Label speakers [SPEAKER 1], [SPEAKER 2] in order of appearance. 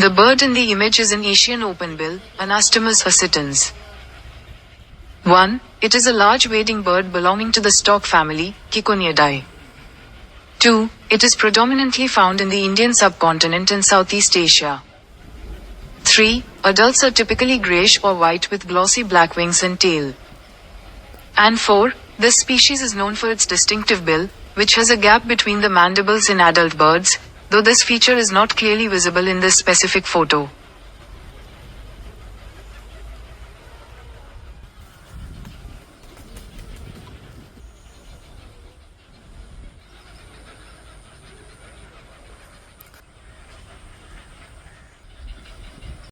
[SPEAKER 1] The bird in the image is an Asian openbill, Anastomus oscitans. 1. It is a large wading bird belonging to the Stork family, Cichonidae. 2. It is predominantly found in the Indian subcontinent and Southeast Asia. 3. Adults are typically grayish or white with glossy black wings and tail. And 4. This species is known for its distinctive bill, which has a gap between the mandibles in adult birds, though this feature is not clearly visible in this specific photo.